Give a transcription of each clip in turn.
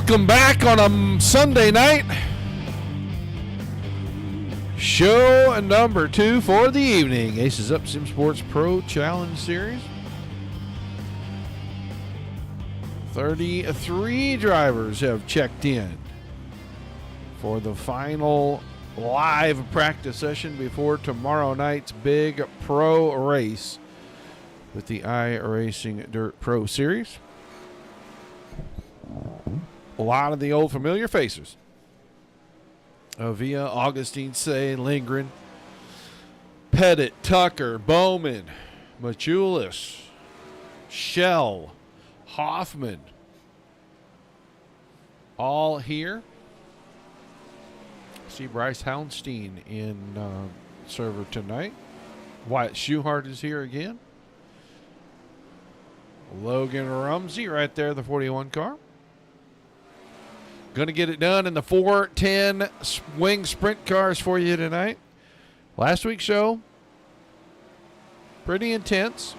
Welcome back on a Sunday night. Show number 2 for the evening. AcesUp SimSports Pro Challenge Series. 33 drivers have checked in for the final live practice session before tomorrow night's big pro race with the iRacing Dirt Pro Series. A lot of the old familiar faces. Avia, Augustine, Say, Lindgren, Pettit, Tucker, Bowman, Machulis, Shell, Hoffman. All here. See Bryce Houndstein in server tonight. Wyatt Schuhart is here again. Logan Rumsey right there, the 41 car. Going to get it done in the 410 wing sprint cars for you tonight. Last week's show, pretty intense.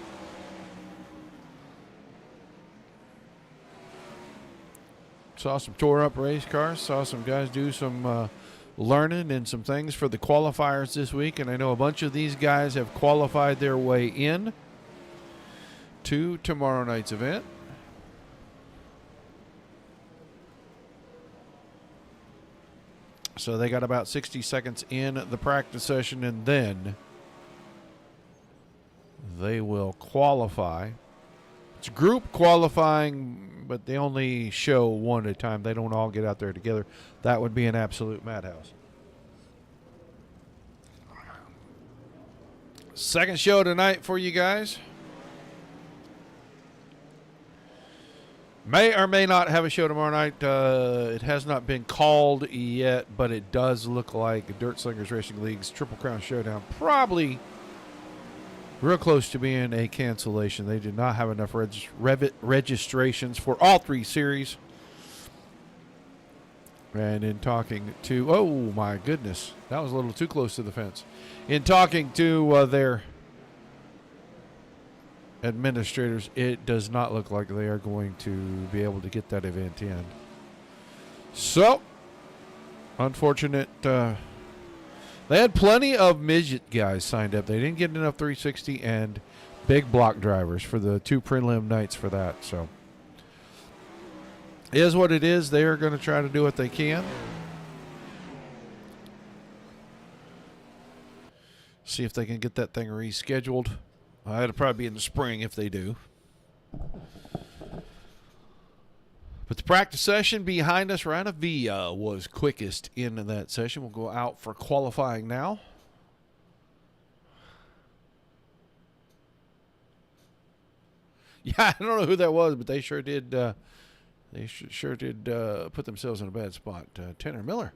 Saw some tore-up race cars. Saw some guys do some learning and some things for the qualifiers this week. And I know a bunch of these guys have qualified their way in to tomorrow night's event. So they got about 60 seconds in the practice session, and then they will qualify. It's group qualifying, but they only show one at a time. They don't all get out there together. That would be an absolute madhouse. Second show tonight for you guys. May or may not have a show tomorrow night. It has not been called yet, but it does look like Dirt Slingers Racing League's Triple Crown Showdown probably real close to being a cancellation. They did not have enough registrations for all 3 series. And in talking to, oh my goodness, that was a little too close to the fence. In talking to their administrators, it does not look like they are going to be able to get that event in. So, unfortunate. They had plenty of midget guys signed up. They didn't get enough 360 and big block drivers for the 2 prelim nights for that. So, it is what it is. They are going to try to do what they can. See if they can get that thing rescheduled. It'll probably be in the spring if they do. But the practice session behind us, Ryan Avia was quickest in that session. We'll go out for qualifying now. Yeah, I don't know who that was, but they sure did. They sure did put themselves in a bad spot. Tanner Miller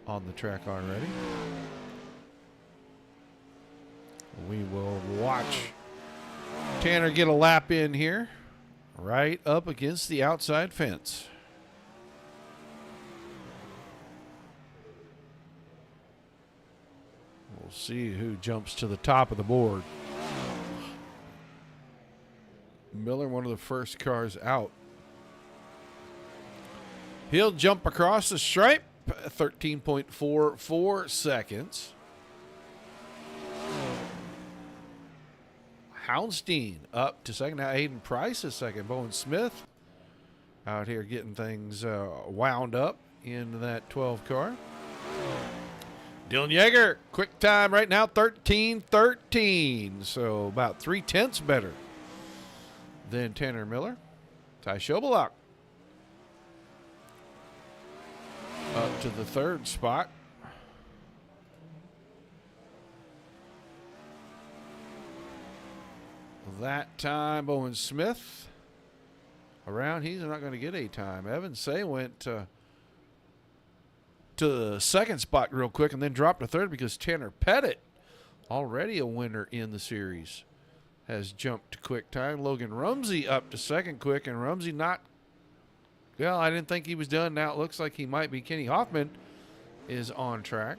on the track already. We will watch Tanner get a lap in here, right up against the outside fence. We'll see who jumps to the top of the board. Miller, one of the first cars out. He'll jump across the stripe, 13.44 seconds. Houndstein up to second. Now Aiden Price is second. Bowen Smith out here getting things wound up in that 12 car. Dylan Yeager, quick time right now, 13:13. So about 0.3 better than Tanner Miller. Ty Schobelock up to the 3rd spot. That time, Bowen Smith around. He's not going to get a time. Evan Say went to the 2nd spot real quick and then dropped to 3rd because Tanner Pettit, already a winner in the series, has jumped to quick time. Logan Rumsey up to 2nd quick, and Rumsey not, well, I didn't think he was done. Now it looks like he might be. Kenny Hoffman is on track.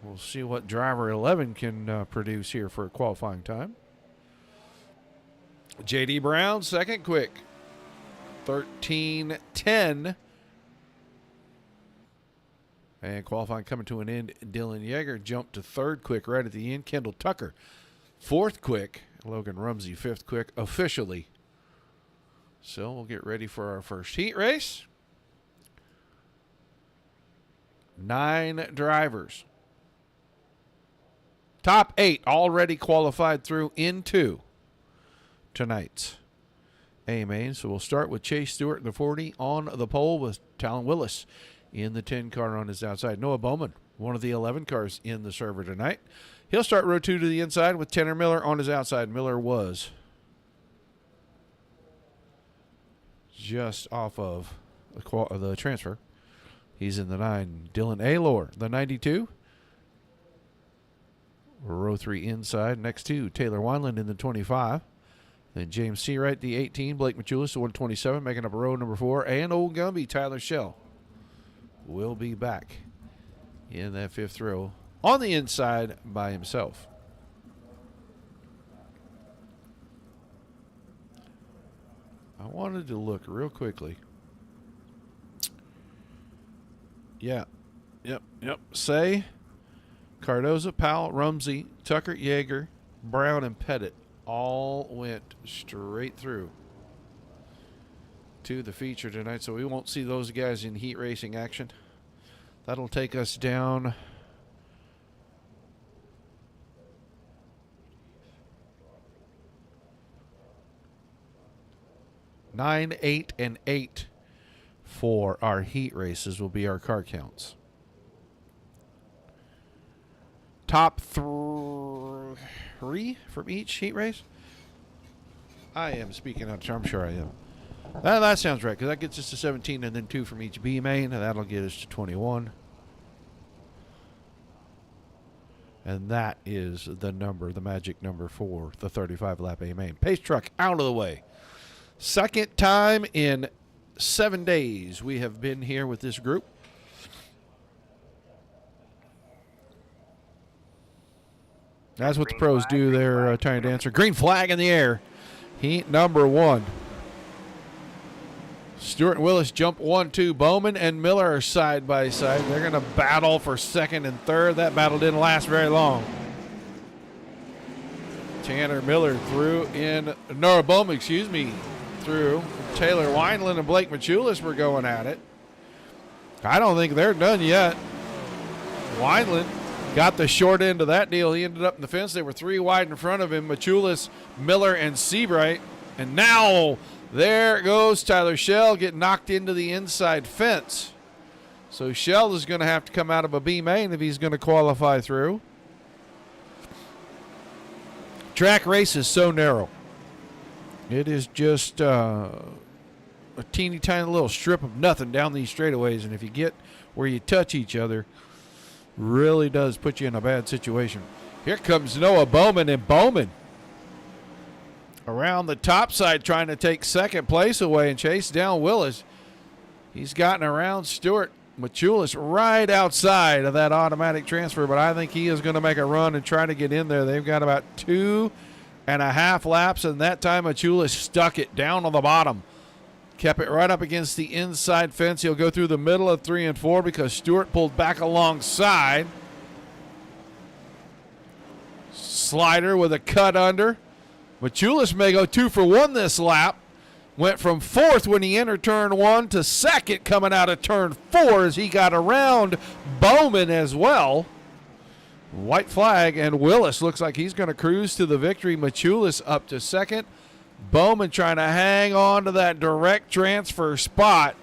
We'll see what driver 11 can produce here for a qualifying time. J.D. Brown, 2nd quick. 13:10 And qualifying coming to an end, Dylan Yeager jumped to third quick right at the end. Kendall Tucker, fourth quick. Logan Rumsey, fifth quick officially. So we'll get ready for our first heat race. 9 drivers. Top 8 already qualified through into tonight's A-Main. So we'll start with Chase Stewart in the 40 on the pole with Talon Willis in the 10 car on his outside. Noah Bowman, one of the 11 cars in the server tonight. He'll start row 2 to the inside with Tanner Miller on his outside. Miller was just off of the transfer. He's in the 9. Dylan Aylor, the 92. Row 3 inside. Next 2, Taylor Wineland in the 25. Then James Seawright, the 18. Blake Machulis, the 127, making up row number 4. And Old Gumby, Tyler Schell, will be back in that 5th row on the inside by himself. I wanted to look real quickly. Yep. Say, Cardoza, Powell, Rumsey, Tucker, Yeager, Brown, and Pettit all went straight through to the feature tonight, so we won't see those guys in heat racing action. That'll take us down nine, 8, and 8 for our heat races will be our car counts. Top 3 from each heat race. I am speaking out. I'm sure I am. That sounds right, because that gets us to 17, and then 2 from each B main, and that'll get us to 21. And that is the number, the magic number for the 35 lap A main. Pace truck out of the way. Second time in 7 days we have been here with this group. That's what the pros do there, trying to answer. Green flag in the air. Heat number 1. Stewart and Willis jump 1-2. Bowman and Miller are side by side. They're going to battle for second and third. That battle didn't last very long. Tanner Miller through in, no, Bowman, excuse me, through. Taylor Wineland and Blake Machulis were going at it. I don't think they're done yet. Wineland got the short end of that deal. He ended up in the fence. They were 3 wide in front of him, Machulis, Miller, and Seabright. And now there goes Tyler Schell getting knocked into the inside fence. So Schell is going to have to come out of a B main if he's going to qualify through. Track race is so narrow. It is just a teeny tiny little strip of nothing down these straightaways. And if you get where you touch each other, really does put you in a bad situation. Here comes Noah Bowman, and Bowman around the top side trying to take second place away and chase down Willis. He's gotten around Stewart. Machulis right outside of that automatic transfer, but I think he is going to make a run and try to get in there. They've got about 2.5 laps, and that time Machulis stuck it down on the bottom. Kept it right up against the inside fence. He'll go through the middle of 3 and 4 because Stewart pulled back alongside. Slider with a cut under. Machulis may go 2 for 1 this lap. Went from 4th when he entered turn 1 to 2nd coming out of turn 4 as he got around Bowman as well. White flag, and Willis looks like he's going to cruise to the victory. Machulis up to 2nd. Bowman trying to hang on to that direct transfer spot,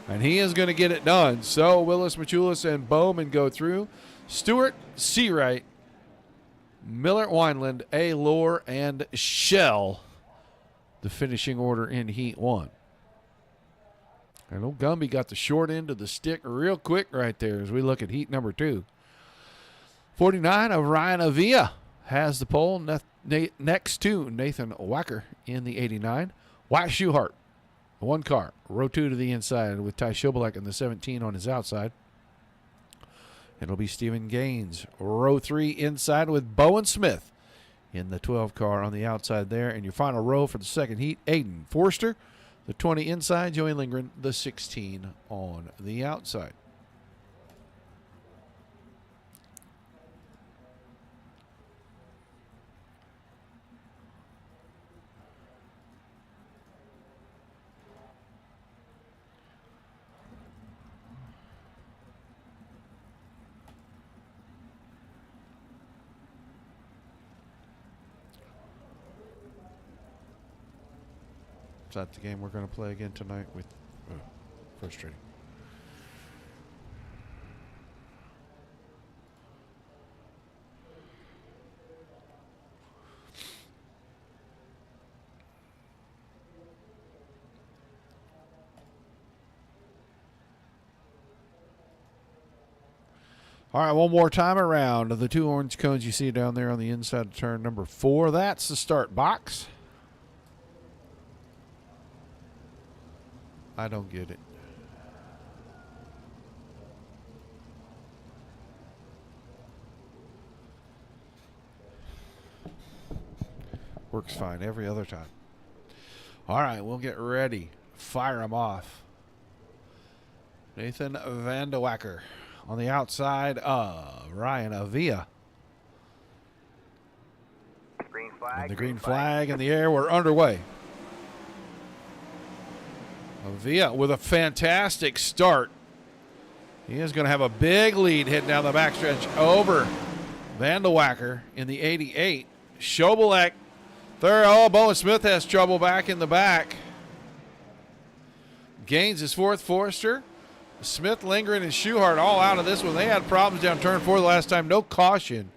and he is going to get it done. So Willis, Machulis, and Bowman go through. Stewart, Seawright, Miller, Wineland, Aylor, and Schell, the finishing order in Heat 1. And old Gumby got the short end of the stick real quick right there as we look at Heat number 2. 49 of Ryan Avila has the pole. Next to Nathan Wacker in the 89. Wyatt Schuhart, 1 car, row 2 to the inside with Ty Schobelek in the 17 on his outside. It'll be Stephen Gaines, row 3 inside with Bowen Smith in the 12 car on the outside there. And your final row for the second heat, Aiden Forster, the 20 inside, Joey Lindgren, the 16 on the outside. Is that the game we're going to play again tonight? With frustrating. All right, one more time around. The 2 orange cones you see down there on the inside of turn number 4. That's the start box. I don't get it. Works fine every other time. All right, we'll get ready. Fire them off. Nathan Vandewacker. On the outside, Ryan Avila. Green flag. And the green flag in the air. We're underway. Avila with a fantastic start. He is going to have a big lead heading down the backstretch over Vandewacker in the 88. Schobelek third. Oh, Bowen Smith has trouble back in the back. Gains his 4th. Forrester. Smith, Lindgren, and Schuhart all out of this one. They had problems down turn 4 the last time. No caution.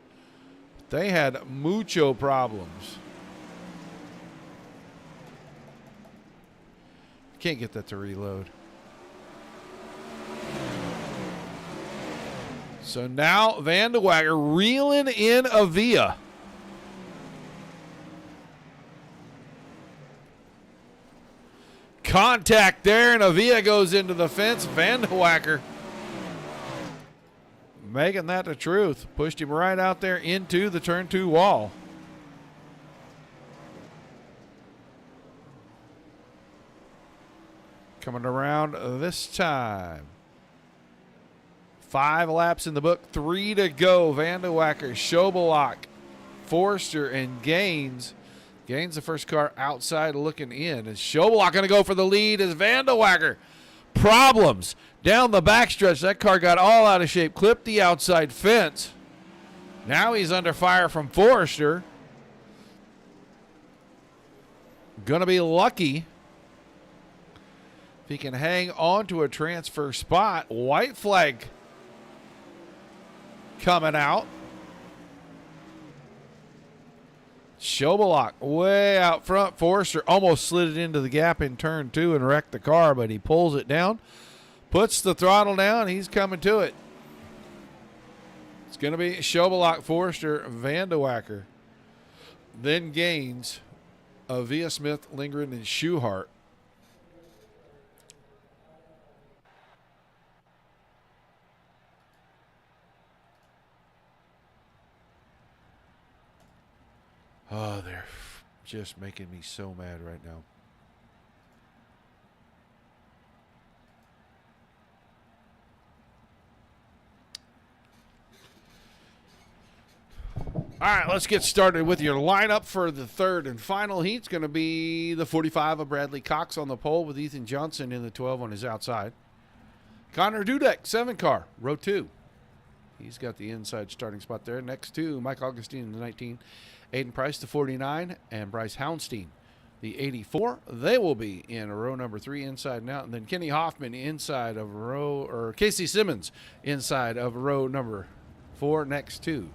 They had mucho problems. Can't get that to reload. So now Vandewacker reeling in Avila. Contact there, and Avila goes into the fence. Vandewacker making that the truth. Pushed him right out there into the turn 2 wall. Coming around this time. 5 laps in the book, 3 to go. Vandewacker, Schobelak, Forster, and Gaines. Gains the first car outside looking in. And Schobelak going to go for the lead as Vandewacker. Problems down the backstretch. That car got all out of shape. Clipped the outside fence. Now he's under fire from Forrester. Going to be lucky if he can hang on to a transfer spot. White flag coming out. Schobelak way out front. Forrester almost slid it into the gap in turn 2 and wrecked the car, but he pulls it down, puts the throttle down. He's coming to it. It's going to be Schobelak, Forrester, Vandewacker. Then Gaines, Avila, Smith, Lindgren, and Schuhart. Oh, they're just making me so mad right now. All right, let's get started with your lineup for the third and final heat. It's going to be the 45 of Bradley Cox on the pole with Ethan Johnson in the 12 on his outside. Connor Dudek, 7 car, row 2. He's got the inside starting spot there. Next to Mike Augustine in the 19. Aiden Price, the 49, and Bryce Houndstein, the 84. They will be in row number 3 inside and out. And then Kenny Hoffman inside of Casey Simmons inside of row number 4 next to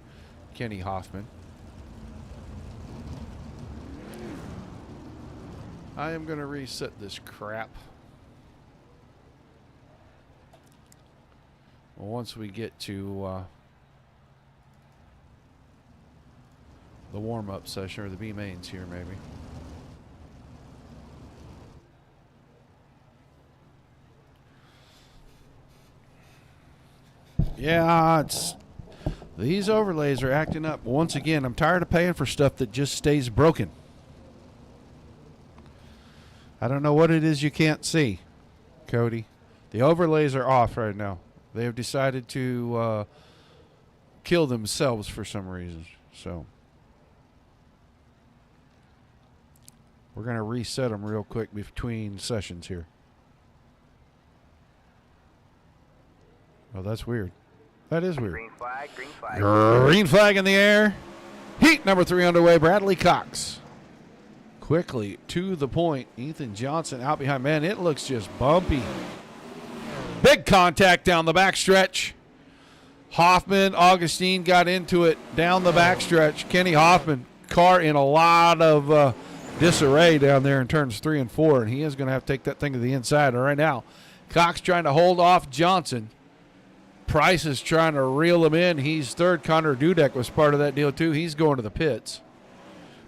Kenny Hoffman. I am going to reset this crap. Once we get to the warm-up session, or the B mains here maybe. Yeah, these overlays are acting up. Once again, I'm tired of paying for stuff that just stays broken. I don't know what it is you can't see, Cody. The overlays are off right now. They have decided to kill themselves for some reason. So we're going to reset them real quick between sessions here. Oh, that's weird. That is weird. Green flag, green flag. Green flag in the air. Heat number 3 underway. Bradley Cox quickly to the point. Ethan Johnson out behind. Man, it looks just bumpy. Big contact down the backstretch. Hoffman, Augustine got into it down the backstretch. Kenny Hoffman, car in a lot of disarray down there in turns 3 and 4, and he is going to have to take that thing to the inside. And right now, Cox trying to hold off Johnson. Price is trying to reel him in. He's third. Connor Dudek was part of that deal too. He's going to the pits.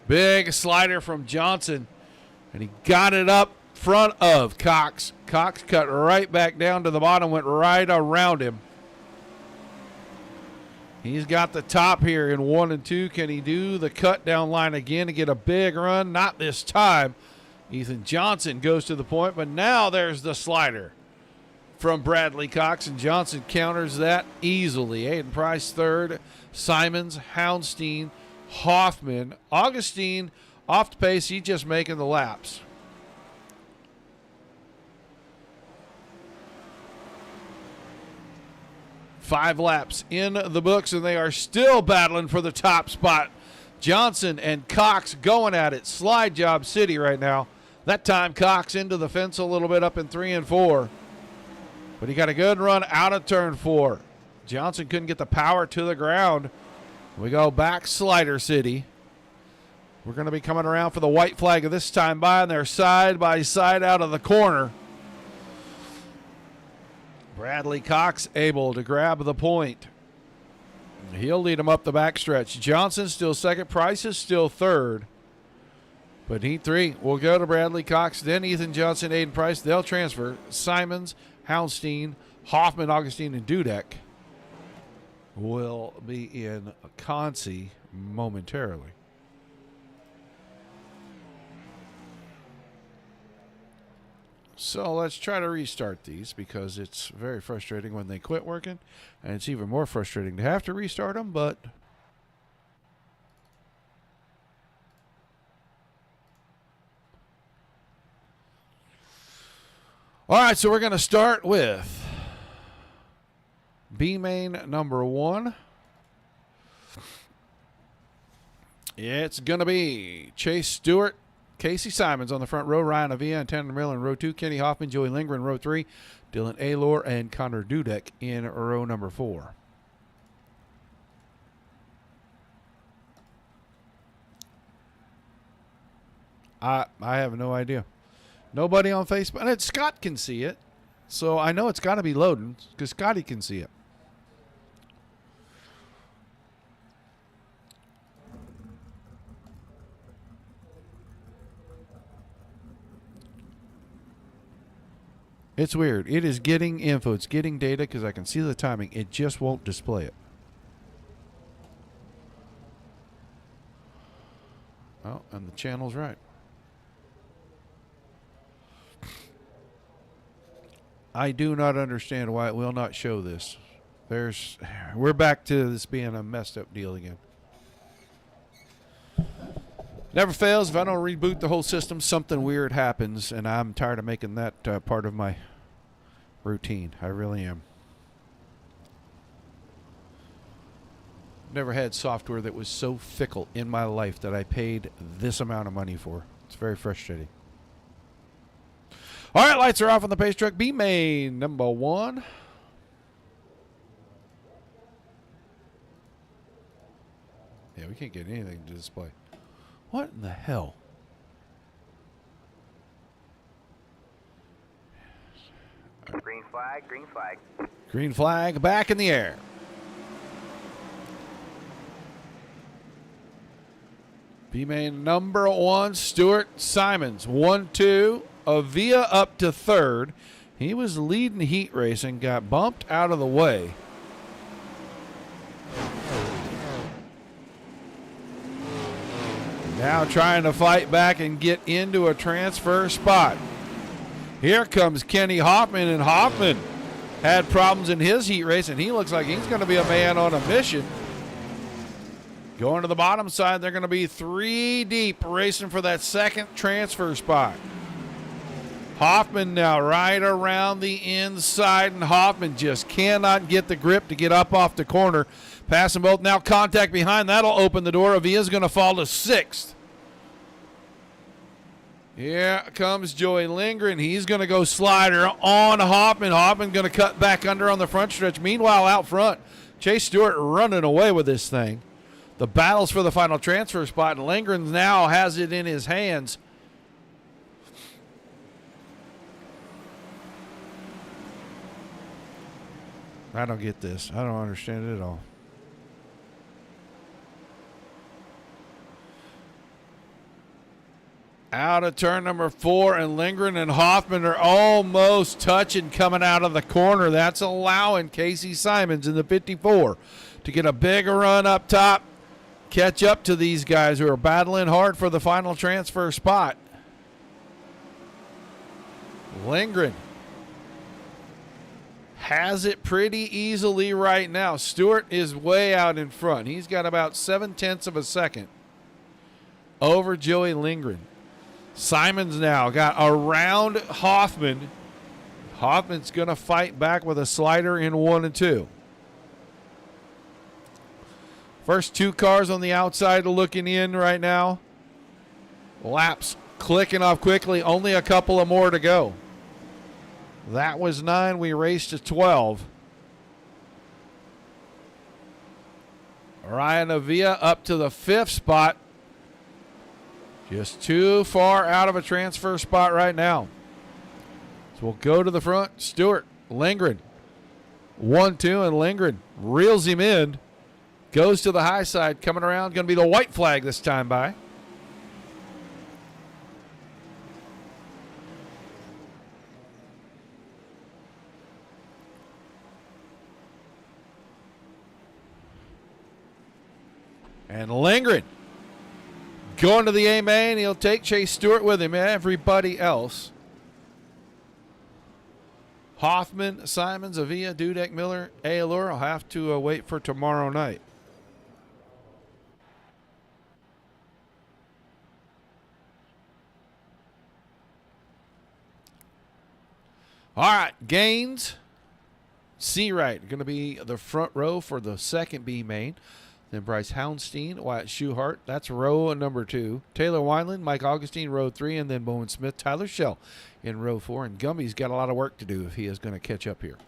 Big slider from Johnson, and he got it up front of Cox. Cox cut right back down to the bottom, went right around him. He's got the top here in 1 and 2. Can he do the cut down line again to get a big run? Not this time. Ethan Johnson goes to the point, but now there's the slider from Bradley Cox, and Johnson counters that easily. Aiden Price third, Simons, Houndstein, Hoffman, Augustine off the pace. He's just making the laps. Five laps in the books, and they are still battling for the top spot. Johnson and Cox going at it. Slide job city right now. That time Cox into the fence a little bit up in 3 and 4. But he got a good run out of turn 4. Johnson couldn't get the power to the ground. We go back Slider City. We're going to be coming around for the white flag of this time by, and they're side by side out of the corner. Bradley Cox able to grab the point. He'll lead him up the backstretch. Johnson still second. Price is still third. But Heat 3 will go to Bradley Cox, then Ethan Johnson, Aiden Price. They'll transfer. Simons, Houndstein, Hoffman, Augustine, and Dudek will be in Concy momentarily. So let's try to restart these because it's very frustrating when they quit working, and it's even more frustrating to have to restart them, but all right, so we're going to start with B main number 1. It's going to be Chase Stewart, Casey Simons on the front row, Ryan Avila and Tanner Miller in row 2, Kenny Hoffman, Joey Lindgren in row 3, Dylan Aylor and Connor Dudek in row number 4. I have no idea. Nobody on Facebook. And Scott can see it. So I know it's got to be loading because Scotty can see it. It's weird. It is getting info. It's getting data because I can see the timing. It just won't display it. Oh, and the channel's right. I do not understand why it will not show this. We're back to this being a messed up deal again. Never fails. If I don't reboot the whole system, something weird happens, and I'm tired of making that part of my routine. I really am. Never had software that was so fickle in my life that I paid this amount of money for. It's very frustrating. All right, lights are off on the pace truck. B main number 1. Yeah, we can't get anything to display. What in the hell? Green flag, green flag. Green flag back in the air. B main number 1, Stuart Simons. 1-2. Avila up to third. He was leading heat racing, got bumped out of the way. Now trying to fight back and get into a transfer spot. Here comes Kenny Hoffman, and Hoffman had problems in his heat race, and he looks like he's going to be a man on a mission. Going to the bottom side, they're going to be 3 deep, racing for that second transfer spot. Hoffman now right around the inside, and Hoffman just cannot get the grip to get up off the corner. Passing both. Now contact behind. That'll open the door. Avila's going to fall to 6th. Yeah, comes Joey Lindgren. He's going to go slider on Hoffman. Hoffman going to cut back under on the front stretch. Meanwhile, out front, Chase Stewart running away with this thing. The battles for the final transfer spot, and Lindgren now has it in his hands. I don't get this. I don't understand it at all. Out of turn number 4, and Lindgren and Hoffman are almost touching coming out of the corner. That's allowing Casey Simons in the 54 to get a bigger run up top, catch up to these guys who are battling hard for the final transfer spot. Lindgren has it pretty easily right now. Stewart is way out in front. He's got about 0.7 of a second over Joey Lindgren. Simons now got around Hoffman. Hoffman's going to fight back with a slider in 1 and 2. First 2 cars on the outside looking in right now. Laps clicking off quickly. Only a couple of more to go. That was 9. We raced to 12. Ryan Avila up to the 5th spot. Just too far out of a transfer spot right now. So we'll go to the front. Stewart, Lindgren, 1-2, and Lindgren reels him in. Goes to the high side, coming around. Going to be the white flag this time by. And Lindgren going to the A main. He'll take Chase Stewart with him. Everybody else. Hoffman, Simons, Avila, Dudek, Miller, Allure will have to wait for tomorrow night. All right, Gaines, Seawright going to be the front row for the second B main. Then Bryce Houndstein, Wyatt Schuhart, that's row number 2. Taylor Wineland, Mike Augustine, row 3, and then Bowen Smith, Tyler Schell in row 4. And Gumby's got a lot of work to do if he is going to catch up here.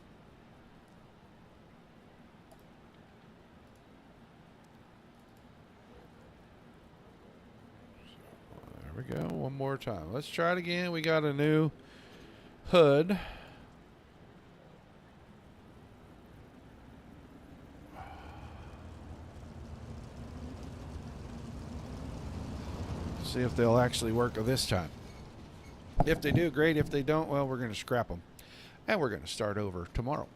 There we go, one more time. Let's try it again. We got a new hood. See if they'll actually work this time. If they do, great. If they don't, well, we're going to scrap them. And we're going to start over tomorrow.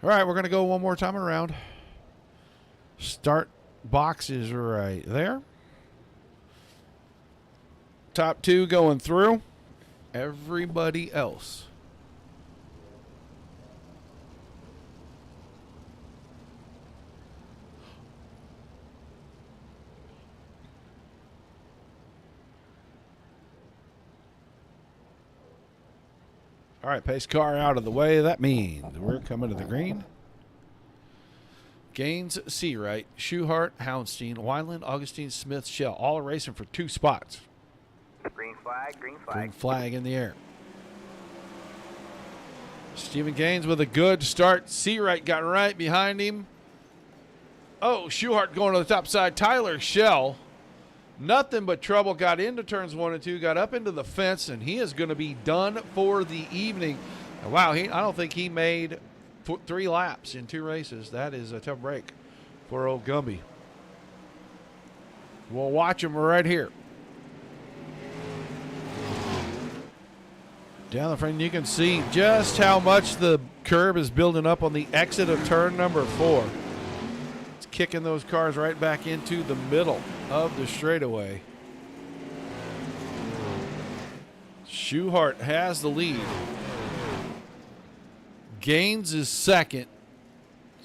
All right, we're going to go one more time around. Start box is right there. Top 2 going through. Everybody else. All right, pace car out of the way. That means we're coming to the green. Gaines, Seawright, Schuhart, Houndstein, Wineland, Augustine, Smith, Schell, all racing for 2 spots. Green flag, green flag. Green flag in the air. Stephen Gaines with a good start. Seawright got right behind him. Oh, Schuhart going to the top side. Tyler Schell. Nothing but trouble. Got into turns 1 and 2. Got up into the fence, and he is going to be done for the evening. And wow, I don't think he made 3 laps in 2 races. That is a tough break for old Gumby. We'll watch him right here. Down the front, you can see just how much the curb is building up on the exit of turn number 4. It's kicking those cars right back into the middle of the straightaway. Schuhart has the lead. Gaines is second.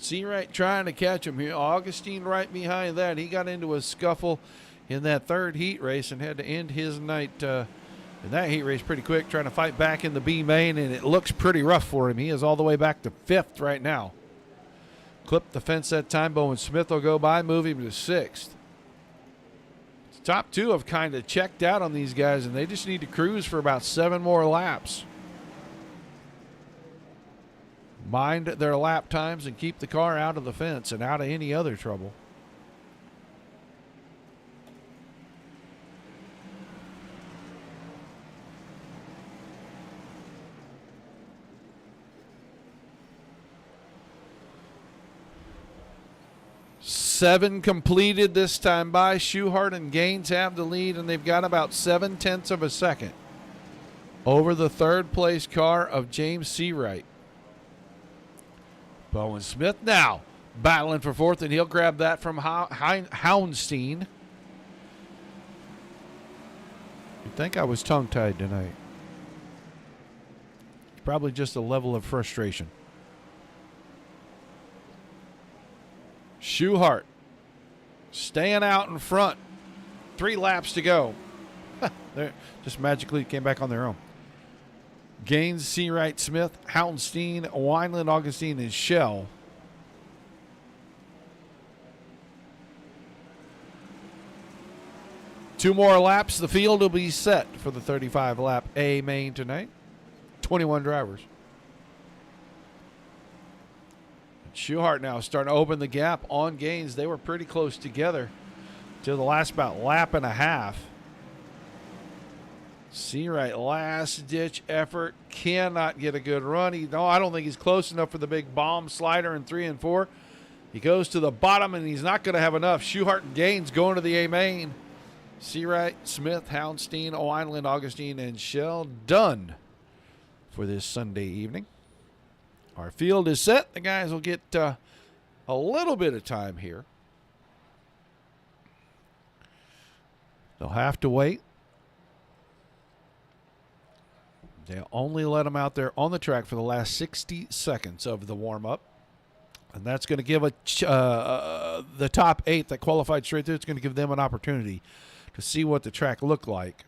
Seawright trying to catch him here. Augustine right behind that. He got into a scuffle in that 3rd heat race and had to end his night in that heat race pretty quick, trying to fight back in the B main, and it looks pretty rough for him. He is all the way back to 5th right now. Clipped the fence that time. Bowen Smith will go by, move him to 6th. The top 2 have kind of checked out on these guys, and they just need to cruise for about 7 more laps. Mind their lap times and keep the car out of the fence and out of any other trouble. Seven completed this time by. Schuhart and Gaines have the lead, and they've got about 0.7 of a second over the 3rd place car of James Seawright. Bowen Smith now battling for 4th, and he'll grab that from Houndstein. You'd think I was tongue-tied tonight. It's probably just a level of frustration. Schuhart staying out in front. 3 laps to go. They just magically came back on their own. Gaines, Seawright, Smith, Houndstein, Wineland, Augustine, and Shell. Two more laps. The field will be set for the 35-lap A main tonight. 21 drivers. Schuhart now starting to open the gap on Gaines. They were pretty close together till the last about lap and a half. Seawright, last-ditch effort, cannot get a good run. I don't think he's close enough for the big bomb slider in 3 and 4. He goes to the bottom, and he's not going to have enough. Schuhart and Gaines going to the A main. Seawright, Smith, Houndstein, Wineland, Augustine, and Shell done for this Sunday evening. Our field is set. The guys will get a little bit of time here. They'll have to wait. They'll only let them out there on the track for the last 60 seconds of the warm-up. And that's going to give the top 8 that qualified straight through, it's going to give them an opportunity to see what the track looked like.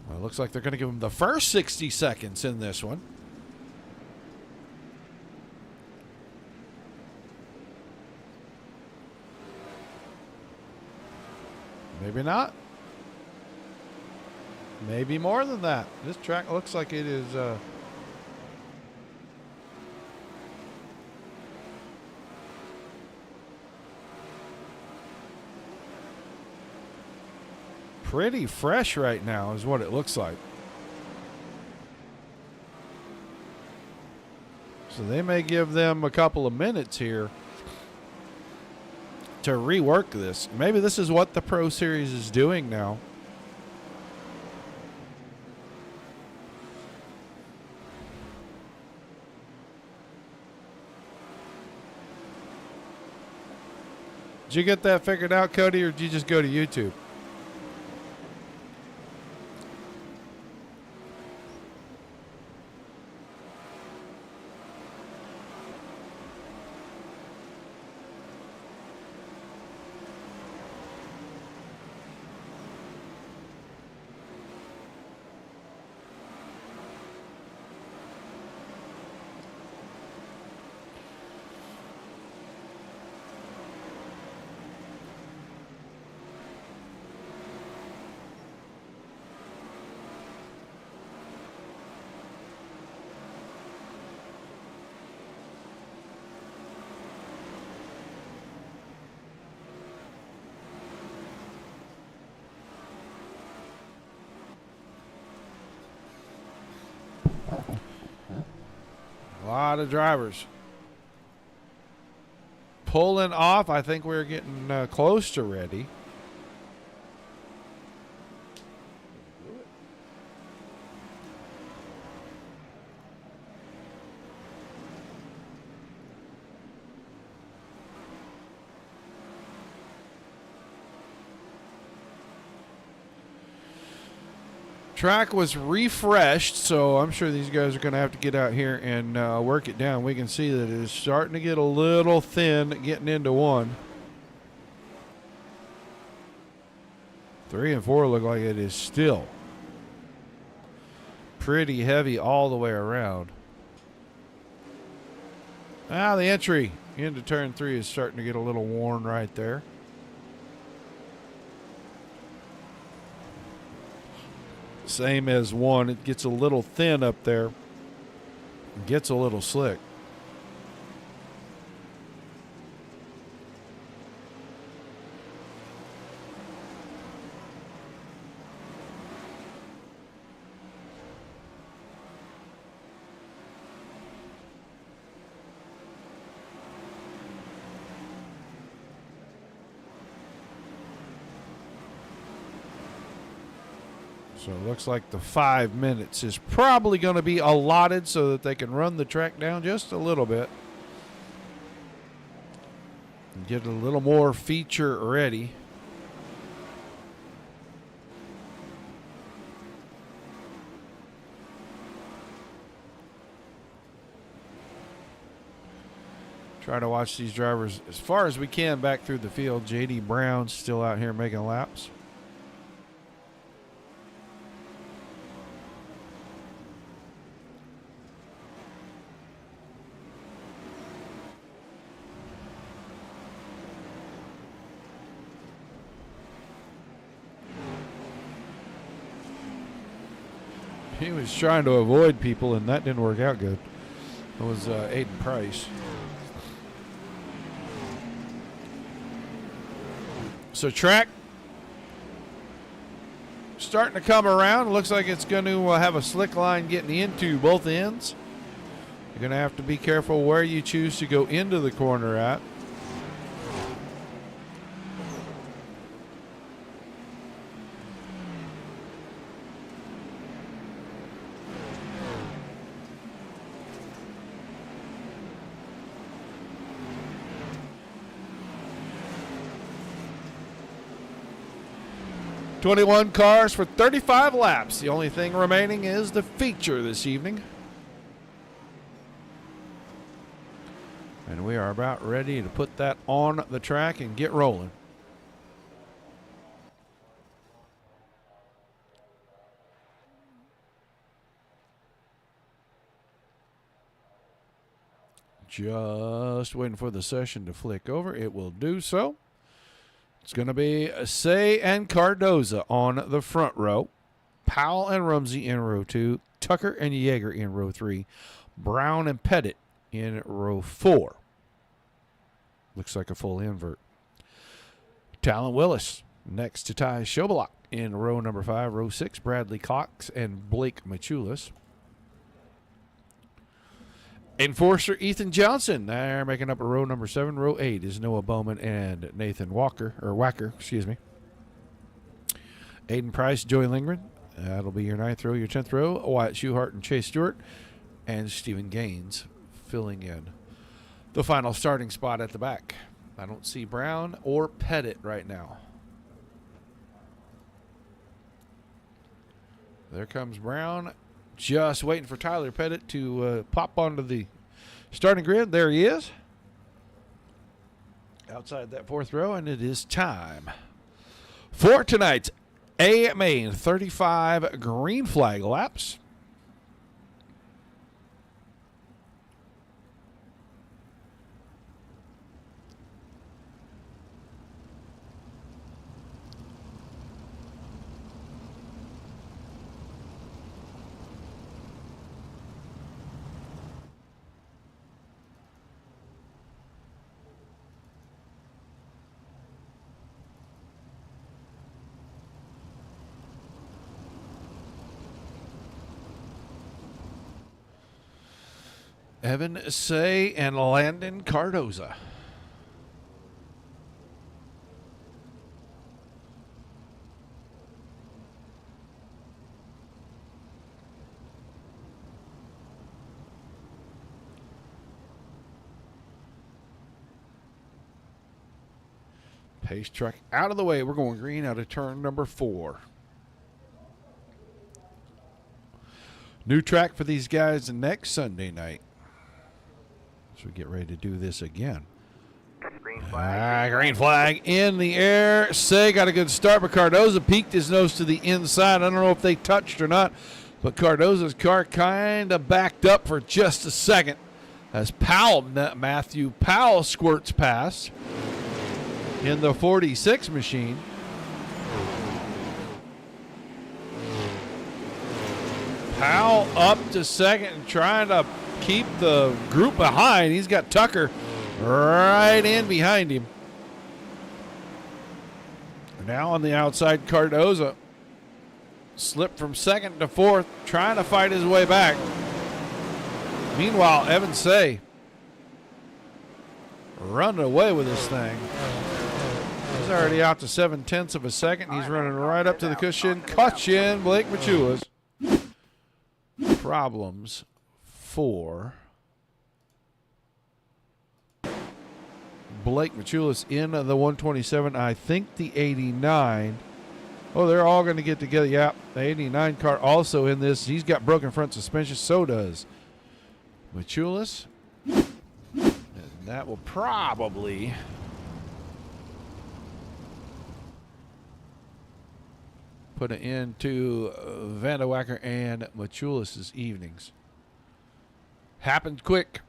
Well, it looks like they're going to give them the first 60 seconds in this one. Maybe not. Maybe more than that. This track looks like it is pretty fresh right now is what it looks like. So they may give them a couple of minutes here to rework this. Maybe this is what the Pro Series is doing now. Did you get that figured out, Cody, or did you just go to YouTube? A lot of drivers pulling off. I think we're getting close to ready. Track was refreshed, so I'm sure these guys are going to have to get out here and work it down. We can see that it is starting to get a little thin getting into one. 3 and 4 look like it is still pretty heavy all the way around. Now the entry into turn 3 is starting to get a little worn right there. Same as 1. It gets a little thin up there. It gets a little slick. So it looks like the 5 minutes is probably going to be allotted so that they can run the track down just a little bit and get a little more feature ready. Try to watch these drivers as far as we can back through the field. J.D. Brown's still out here making laps. He was trying to avoid people, and that didn't work out good. It was Aiden Price. So track starting to come around. Looks like it's going to have a slick line getting into both ends. You're going to have to be careful where you choose to go into the corner at. "21 cars for 35 laps. The only thing remaining is the feature this evening. And we are about ready to put that on the track and get rolling. Just waiting for the session to flick over. It will do so. It's going to be Say and Cardoza on the front row. Powell and Rumsey in row 2. Tucker and Yeager in row 3. Brown and Pettit in row 4. Looks like a full invert. Talon Willis next to Ty Schobelach in row number 5. Row 6, Bradley Cox and Blake Machulis. Enforcer Ethan Johnson, they're making up a row number 7. Row 8 is Noah Bowman and Nathan Wacker, excuse me. Aiden Price, Joey Lindgren. That'll be your 9th row. Your 10th row, Wyatt Schuhart and Chase Stewart. And Stephen Gaines filling in the final starting spot at the back. I don't see Brown or Pettit right now. There comes Brown. Just waiting for Tyler Pettit to pop onto the starting grid. There he is. Outside that 4th row, and it is time for tonight's A-Main 35 green flag laps. Evan Say and Landon Cardoza. Pace truck out of the way. We're going green out of turn number 4. New track for these guys next Sunday night. So we get ready to do this again. Green flag. Green flag in the air. Say got a good start, but Cardoza peeked his nose to the inside. I don't know if they touched or not, but Cardoza's car kind of backed up for just a second as Matthew Powell squirts past in the 46 machine. Powell up to second and trying to keep the group behind. He's got Tucker right in behind him. Now on the outside, Cardoza slipped from second to fourth, trying to fight his way back. Meanwhile, Evan Say running away with this thing. He's already out to 7/10 of a second. He's running right up to the cushion. Caution, Blake Machulas. Problems for Blake Machulas in the 127. I think the 89. Oh, they're all going to get together. Yeah, the 89 car also in this. He's got broken front suspension. So does Machulas. And that will probably put an end to Vanderwacker and Machulas' evenings. Happened quick.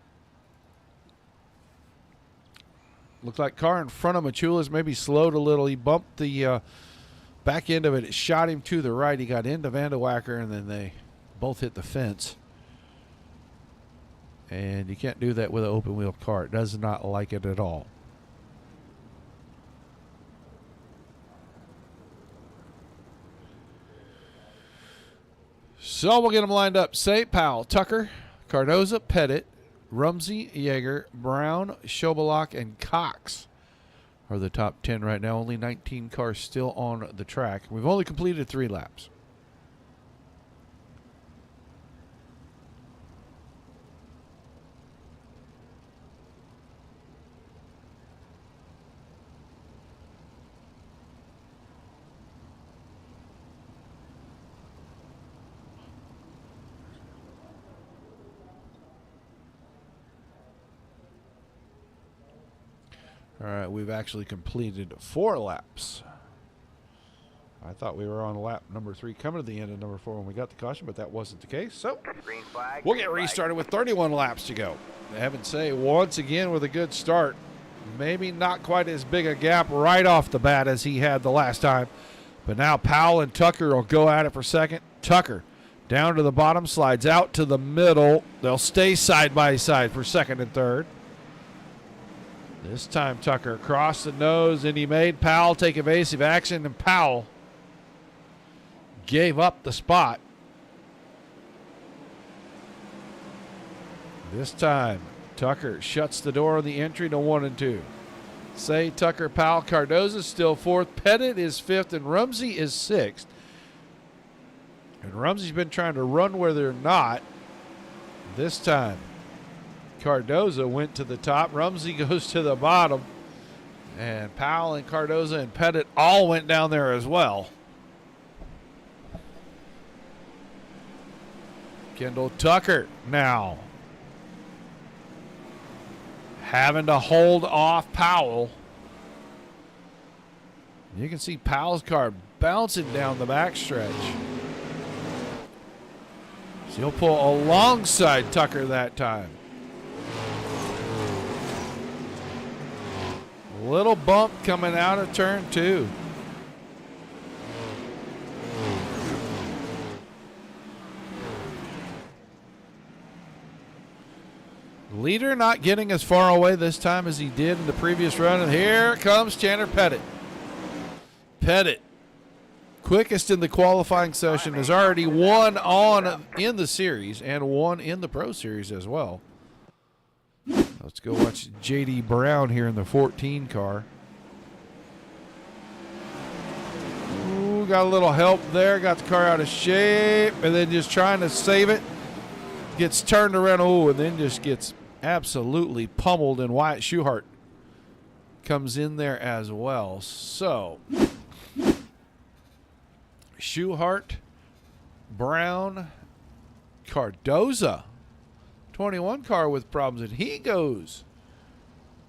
Looked like car in front of Machulas maybe slowed a little. He bumped the back end of it. It shot him to the right. He got into Vanderwacker, and then they both hit the fence. And you can't do that with an open wheel car. It does not like it at all. So we'll get them lined up. Say, Powell, Tucker, Cardoza, Pettit, Rumsey, Yeager, Brown, Schobalak, and Cox are the top 10 right now. Only 19 cars still on the track. We've only completed 3 laps. All right, we've actually completed 4 laps. I thought we were on lap number 3, coming to the end of number 4 when we got the caution, but that wasn't the case. So Green flag. we'll get restarted with 31 laps to go. Evan Say once again with a good start. Maybe not quite as big a gap right off the bat as he had the last time. But now Powell and Tucker will go at it for second. Tucker down to the bottom, slides out to the middle. They'll stay side by side for second and third. This time Tucker across the nose, and he made Powell take evasive action, and Powell gave up the spot. This time Tucker shuts the door on the entry to 1 and 2. Say, Tucker, Powell, Cardoza still 4th. Pettit is 5th, and Rumsey is 6th. And Rumsey's been trying to run where they're not. This time Cardoza went to the top. Rumsey goes to the bottom. And Powell and Cardoza and Pettit all went down there as well. Kendall Tucker now having to hold off Powell. You can see Powell's car bouncing down the backstretch. So he'll pull alongside Tucker that time. Little bump coming out of turn 2. Leader not getting as far away this time as he did in the previous run. And here comes Tanner Pettit. Pettit, quickest in the qualifying session, has already won on in the series and won in the Pro Series as well. Let's go watch J.D. Brown here in the 14 car. Ooh, got a little help there. Got the car out of shape, and then just trying to save it. Gets turned around, and then just gets absolutely pummeled, and Wyatt Schuhart comes in there as well. So, Schuhart, Brown, Cardoza. 21 car with problems, and he goes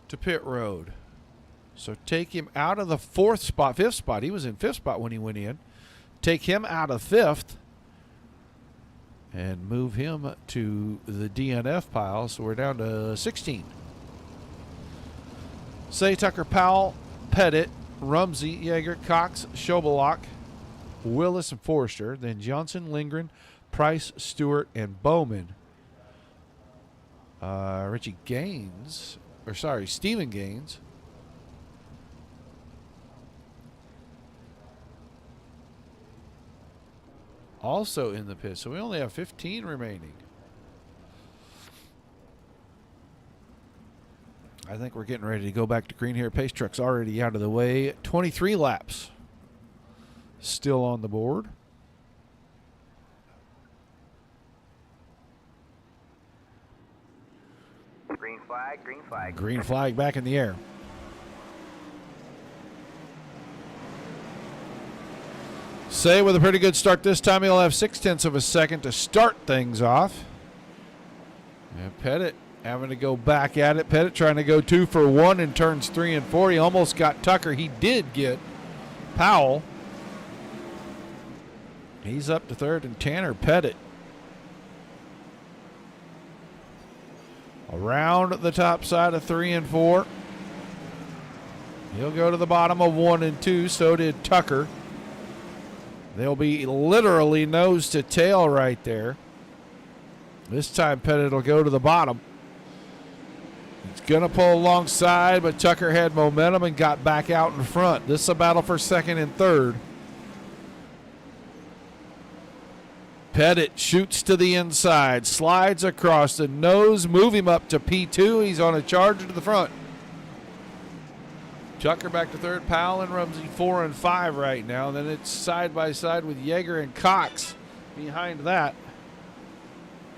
to pit road. So take him out of the fifth spot. He was in fifth spot when he went in. Take him out of fifth and move him to the DNF pile. So we're down to 16. Say, Tucker, Powell, Pettit, Rumsey, Yeager, Cox, Schobelach, Willis, and Forrester. Then Johnson, Lindgren, Price, Stewart, and Bowman. Stephen Gaines. Also in the pit. So we only have 15 remaining. I think we're getting ready to go back to green here. Pace truck's already out of the way. 23 laps still on the board. Green flag, green flag. Green flag back in the air. Say, with a pretty good start this time, he'll have 0.6 of a second to start things off. And Pettit having to go back at it. Pettit trying to go 2 for 1 in turns 3 and 4. He almost got Tucker. He did get Powell. He's up to third, and Tanner Pettit around the top side of 3 and 4. He'll go to the bottom of 1 and 2. So did Tucker. They'll be literally nose to tail right there. This time Pettit will go to the bottom. It's going to pull alongside, but Tucker had momentum and got back out in front. This is a battle for second and third. Pettit shoots to the inside, slides across the nose, move him up to P2. He's on a charge to the front. Tucker back to third, Powell and Rumsey 4 and 5 right now. And then it's side by side with Yeager and Cox behind that,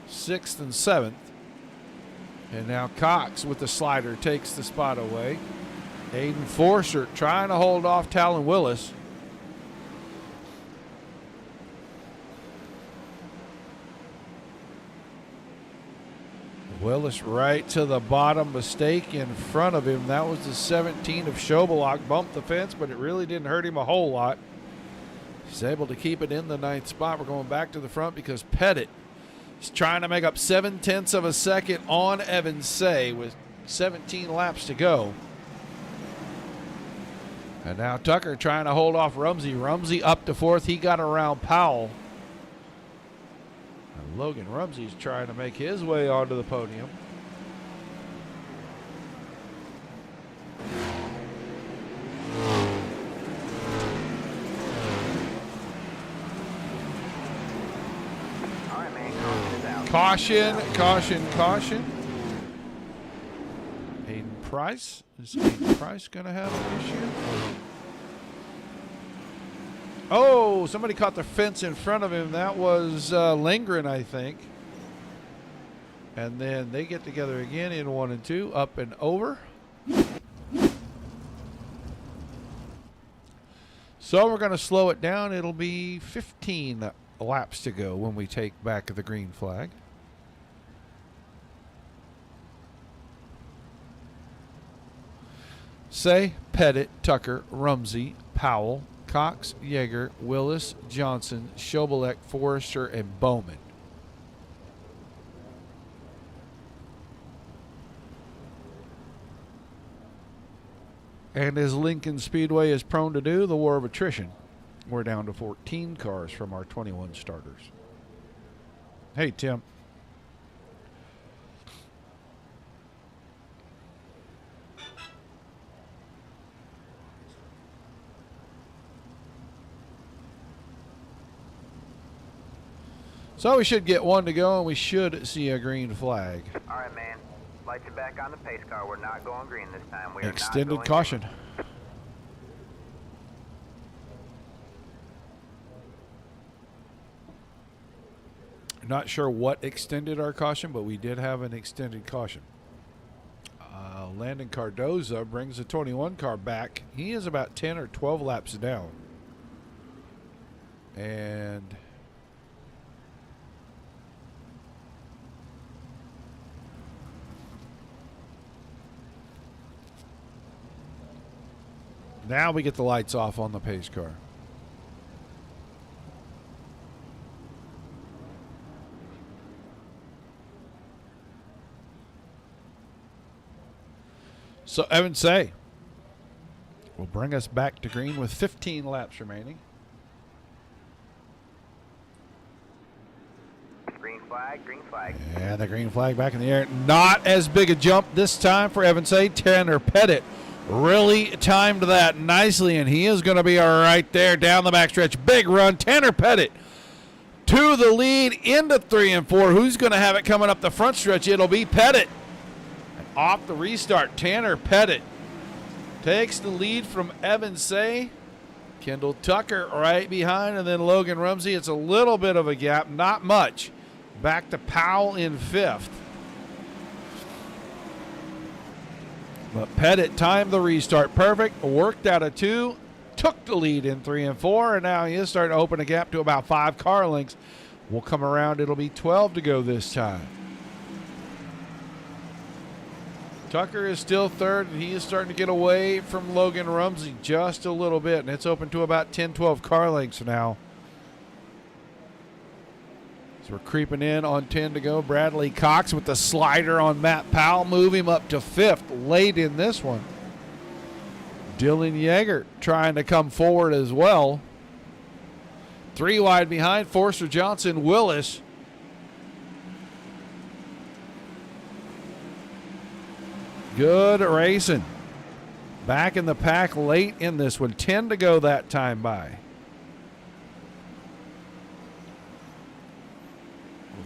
6th and 7th. And now Cox with the slider takes the spot away. Aiden Forster trying to hold off Talon Willis. Willis right to the bottom, mistake in front of him. That was the 17 of Schobelach. Bumped the fence, but it really didn't hurt him a whole lot. He's able to keep it in the 9th spot. We're going back to the front because Pettit is trying to make up 0.7 of a second on Evan Say with 17 laps to go. And now Tucker trying to hold off Rumsey. Rumsey up to 4th. He got around Powell. Logan Rumsey's trying to make his way onto the podium. All right, man. Caution is out. Caution, caution, caution. Aiden Price. Is Aiden Price going to have an issue? Oh, somebody caught the fence in front of him. That was Lindgren, I think. And then they get together again in 1 and 2, up and over. So we're going to slow it down. It'll be 15 laps to go when we take back the green flag. Say, Pettit, Tucker, Rumsey, Powell, Cox, Yeager, Willis, Johnson, Schobelach, Forrester, and Bowman. And as Lincoln Speedway is prone to do, the war of attrition, we're down to 14 cars from our 21 starters. Hey, Tim. So we should get 1 to go, and we should see a green flag. All right, man. Light you back on the pace car. We're not going green this time. We are Extended not going caution. green. Not sure what extended our caution, but we did have an extended caution. Landon Cardoza brings the 21 car back. He is about 10 or 12 laps down. And Now we get the lights off on the pace car. So Evan Say will bring us back to green with 15 laps remaining. Green flag, green flag. And the green flag back in the air. Not as big a jump this time for Evan Say. Tanner Pettit really timed that nicely, and he is going to be right there down the backstretch. Big run. Tanner Pettit to the lead into 3 and 4. Who's going to have it coming up the front stretch? It'll be Pettit. And off the restart, Tanner Pettit takes the lead from Evan Say. Kendall Tucker right behind, and then Logan Rumsey. It's a little bit of a gap, not much. Back to Powell in 5th. But Pettit timed the restart perfect, worked out of 2, took the lead in 3 and 4, and now he is starting to open a gap to about 5 car lengths. We'll come around. It'll be 12 to go this time. Tucker is still 3rd, and he is starting to get away from Logan Rumsey just a little bit, and it's open to about 10, 12 car lengths now. So we're creeping in on 10 to go. Bradley Cox with the slider on Matt Powell. Move him up to 5th late in this one. Dylan Yeager trying to come forward as well. 3 wide behind. Forster, Johnson, Willis. Good racing. Back in the pack late in this one. 10 to go that time by.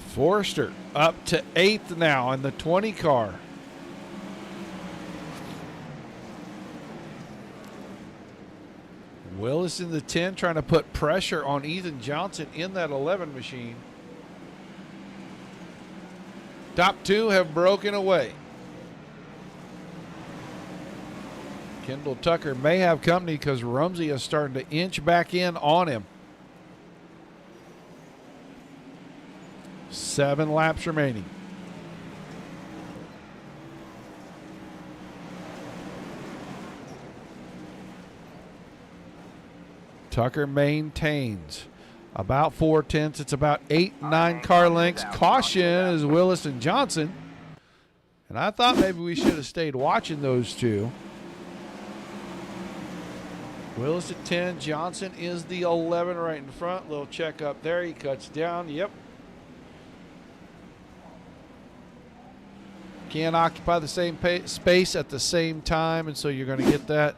Forster up to 8th now in the 20 car. Willis in the 10 trying to put pressure on Ethan Johnson in that 11 machine. Top 2 have broken away. Kendall Tucker may have company because Rumsey is starting to inch back in on him. 7 laps remaining. Tucker maintains about 4/10. It's about 8, 9 car lengths. Caution is Willis and Johnson. And I thought maybe we should have stayed watching those two. Willis at 10. Johnson is the 11 right in front. Little check up there. He cuts down. Yep. Can't occupy the same space at the same time, and so you're going to get that.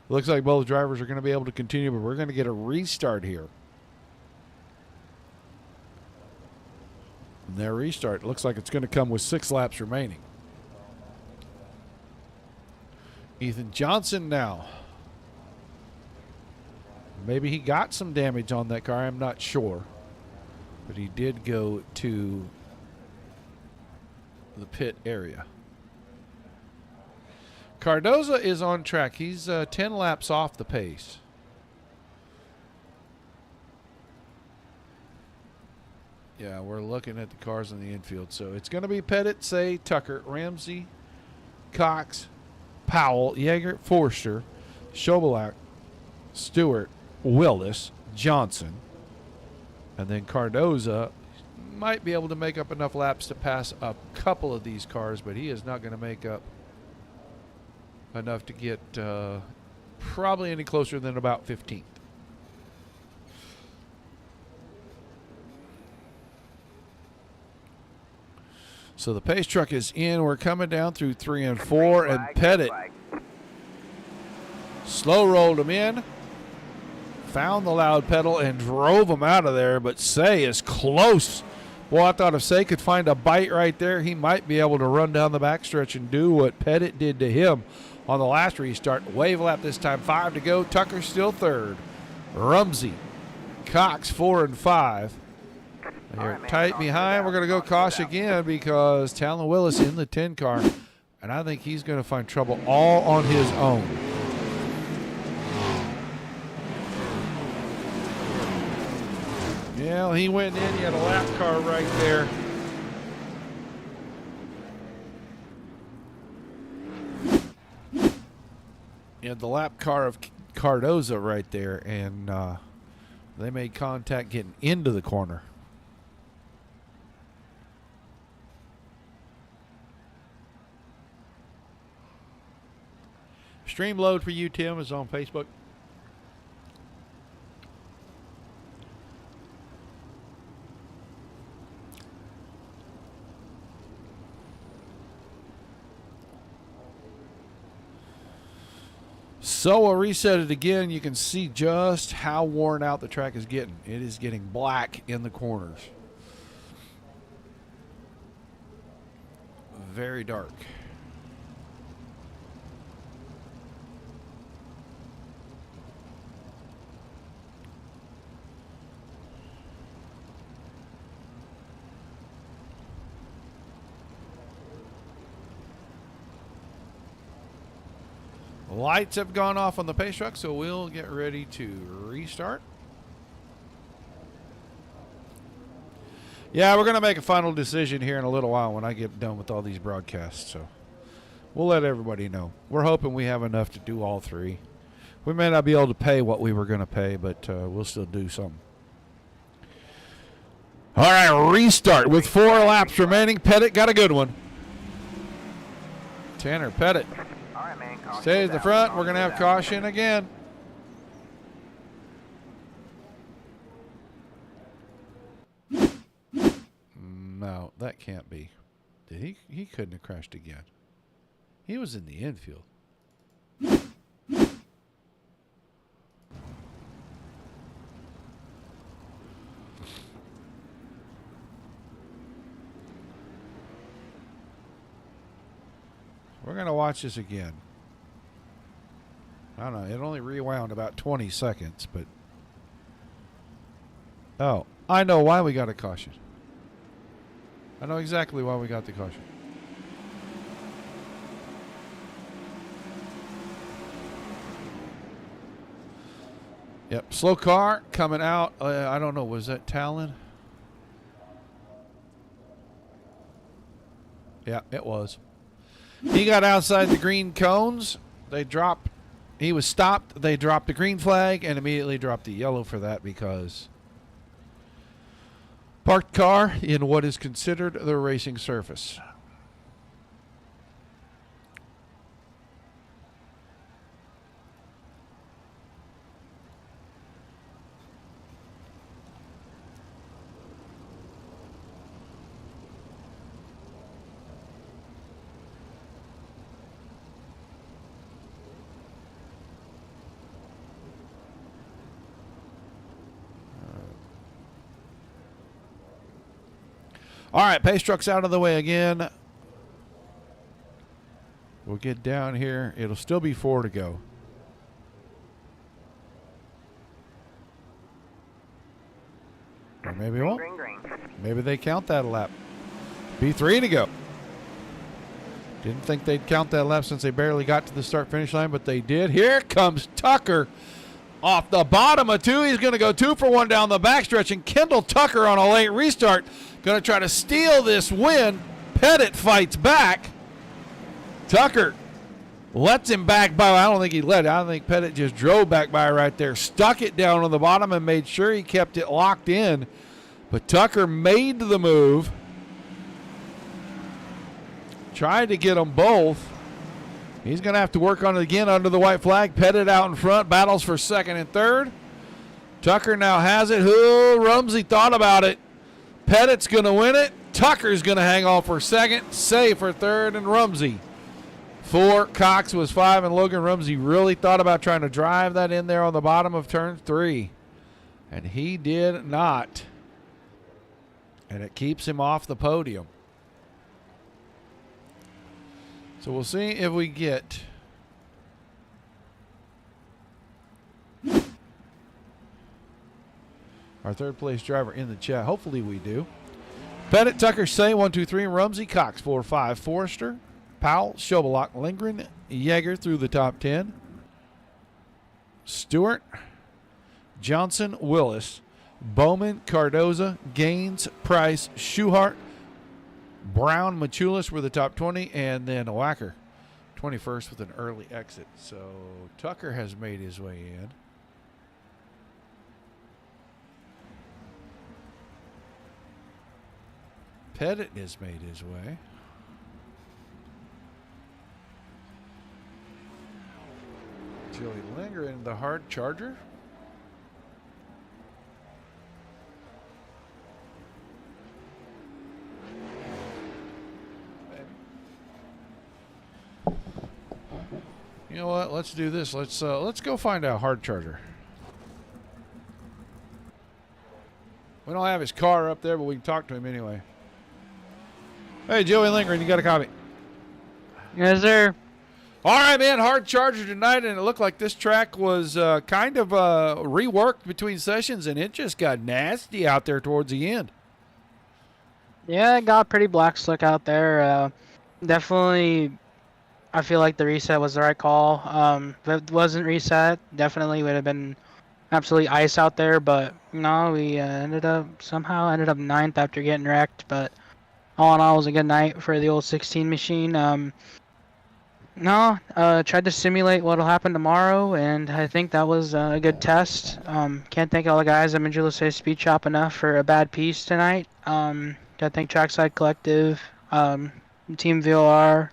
Looks like both drivers are going to be able to continue, but we're going to get a restart here. And their restart looks like it's going to come with 6 laps remaining. Ethan Johnson now. Maybe he got some damage on that car. I'm not sure. But he did go to the pit area. Cardoza is on track. He's 10 laps off the pace. Yeah, we're looking at the cars in the infield. So it's going to be Pettit, Say, Tucker, Ramsey, Cox, Powell, Yeager, Forster, Schobelak, Stewart, Willis, Johnson, and then Cardoza might be able to make up enough laps to pass a couple of these cars, but he is not going to make up enough to get probably any closer than about 15th. So the pace truck is in. We're coming down through 3 and 4, and Pettit slow rolled him in, found the loud pedal, and drove him out of there. But Say is close. Boy, I thought if Say could find a bite right there, he might be able to run down the backstretch and do what Pettit did to him on the last restart. Wave lap this time, 5 to go. Tucker still 3rd. Rumsey, Cox 4 and 5. They're tight behind. We're going to go caution again because Talon Willis in the 10 car, and I think he's going to find trouble all on his own. Yeah, he went in. He had a lap car right there. He had the lap car of Cardoza right there, and they made contact getting into the corner. Stream load for you, Tim, is on Facebook. So I'll reset it again. You can see just how worn out the track is getting. It is getting black in the corners. Very dark. Lights have gone off on the pace truck, so we'll get ready to restart. Yeah, we're going to make a final decision here in a little while when I get done with all these broadcasts. So we'll let everybody know. We're hoping we have enough to do all three. We may not be able to pay what we were going to pay, but we'll still do something. All right, restart with 4 laps remaining. Pettit got a good one. Tanner Pettit stays the front. We're going to have caution again. No, that can't be. Did he? He couldn't have crashed again. He was in the infield. We're going to watch this again. I don't know. It only rewound about 20 seconds, but... Oh, I know why we got a caution. I know exactly why we got the caution. Yep, slow car coming out. I don't know. Was that Talon? Yeah, it was. He got outside the green cones. They dropped. He was stopped. They dropped the green flag and immediately dropped the yellow for that because parked car in what is considered the racing surface. All right, pace truck's out of the way again. We'll get down here. It'll still be 4 to go. Or maybe it won't. Maybe they count that a lap. Be 3 to go. Didn't think they'd count that lap since they barely got to the start-finish line, but they did. Here comes Tucker off the bottom of 2. He's going to go 2 for 1 down the backstretch, and Kendall Tucker on a late restart going to try to steal this win. Pettit fights back. Tucker lets him back by. I don't think he let it. I think Pettit just drove back by right there, stuck it down on the bottom, and made sure he kept it locked in. But Tucker made the move. Tried to get them both. He's going to have to work on it again under the white flag. Pettit out in front, battles for second and third. Tucker now has it. Rumsey thought about it. Pettit's going to win it. Tucker's going to hang on for second, save for third, and Rumsey 4. Cox was 5, and Logan Rumsey really thought about trying to drive that in there on the bottom of turn 3. And he did not. And it keeps him off the podium. So we'll see if we get our third place driver in the chat. Hopefully we do. Pettit, Tucker, Say, 1, 2, 3. Rumsey, Cox, 4, 5. Forrester, Powell, Schobelach, Lindgren, Yeager through the top 10. Stewart, Johnson, Willis, Bowman, Cardoza, Gaines, Price, Schuhart, Brown, Machulis were the top 20, and then Wacker 21st with an early exit. So Tucker has made his way in. Pettit has made his way. Joey Linger in the hard charger. You know what? Let's do this. Let's go find a hard charger. We don't have his car up there, but we can talk to him anyway. Hey, Joey Lindgren, you got a copy? Yes, sir. All right, man. Hard charger tonight, and it looked like this track was kind of reworked between sessions, and it just got nasty out there towards the end. Yeah, it got pretty black slick out there. Definitely, I feel like the reset was the right call. If it wasn't reset, definitely would have been absolutely ice out there. But no, we ended up ninth after getting wrecked. But all in all, it was a good night for the old 16 machine. Tried to simulate what'll happen tomorrow, and I think that was a good test. Can't thank all the guys at Jules Speed Shop enough for a bad piece tonight. Gotta thank Trackside Collective, Team VLR,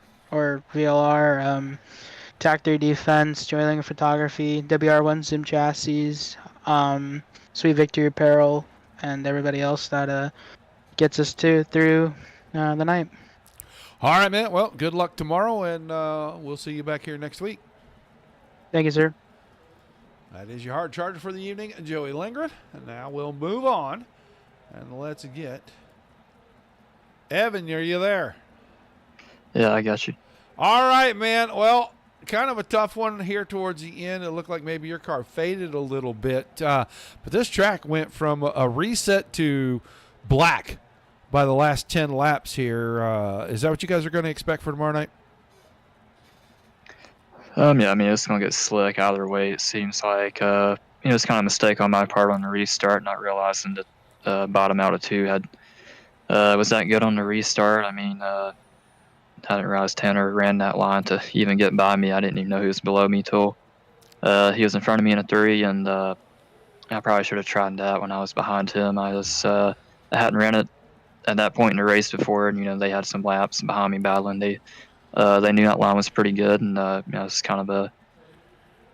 TAC 3 Defense, Joylinger Photography, WR1 Sim Chassis, Sweet Victory Apparel, and everybody else that gets us through the night. All right, man. Well, good luck tomorrow, and we'll see you back here next week. Thank you, sir. That is your hard charger for the evening, Joey Lindgren. And now we'll move on, and let's get Evan. Are you there? Yeah, I got you. All right, man. Well, kind of a tough one here towards the end. It looked like maybe your car faded a little bit, but this track went from a reset to black by the last 10 laps here. Is that what you guys are going to expect for tomorrow night? Yeah, I mean, it's going to get slick either way, it seems like. It's kind of a mistake on my part on the restart, not realizing that bottom out of 2 was that good on the restart. I mean, I didn't realize Tanner ran that line to even get by me. I didn't even know he was below me till he was in front of me in a 3, and I probably should have tried that when I was behind him. I hadn't ran it at that point in the race before, and they had some laps behind me battling. They knew that line was pretty good, and it's kind of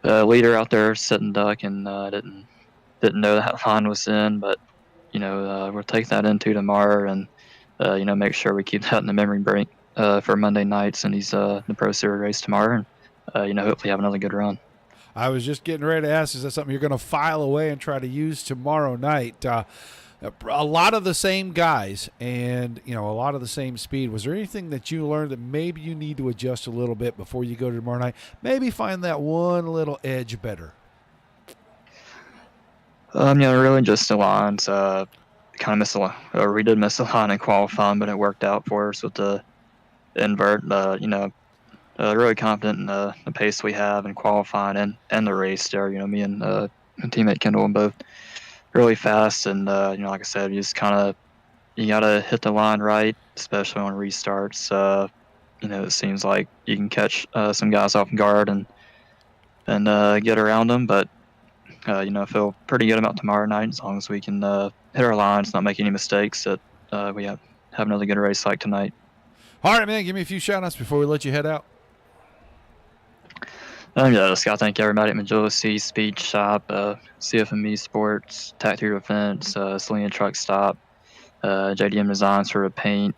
a leader out there sitting duck, and didn't know that line was in. But we'll take that into tomorrow, and make sure we keep that in the memory bank for Monday nights, and he's the Pro Series race tomorrow, and hopefully have another good run. I was just getting ready to ask, is that something you're going to file away and try to use tomorrow night? A lot of the same guys and, a lot of the same speed. Was there anything that you learned that maybe you need to adjust a little bit before you go to tomorrow night? Maybe find that one little edge better. Really just the lines. Kind of missed a line, or we did miss a line in qualifying, but it worked out for us with the invert. Really confident in the pace we have in qualifying and the race there. Me and teammate Kendall and both really fast, and like I said, you gotta hit the line right, especially on restarts. It seems like you can catch some guys off guard and get around them, but I feel pretty good about tomorrow night as long as we can hit our lines, not make any mistakes, that we have another good race like tonight. All right, man, give me a few shout-outs before we let you head out. Just got to thank everybody at Magility Speed Shop, CFME Sports, TAC 3 Defense, Selena Truck Stop, JDM Designs for the paint,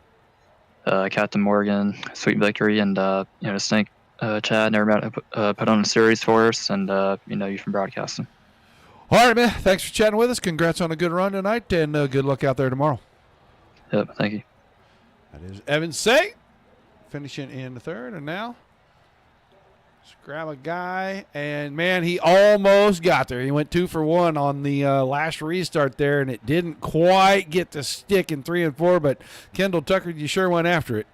Captain Morgan, Sweet Victory, and just thank Chad and everybody who put on the series for us, and you from broadcasting. All right, man. Thanks for chatting with us. Congrats on a good run tonight, and good luck out there tomorrow. Yep, thank you. That is Evan Say, finishing in the third, and now let's grab a guy, and man, he almost got there. He went 2 for 1 on the last restart there, and it didn't quite get to stick in 3 and 4, but Kendall Tucker, you sure went after it.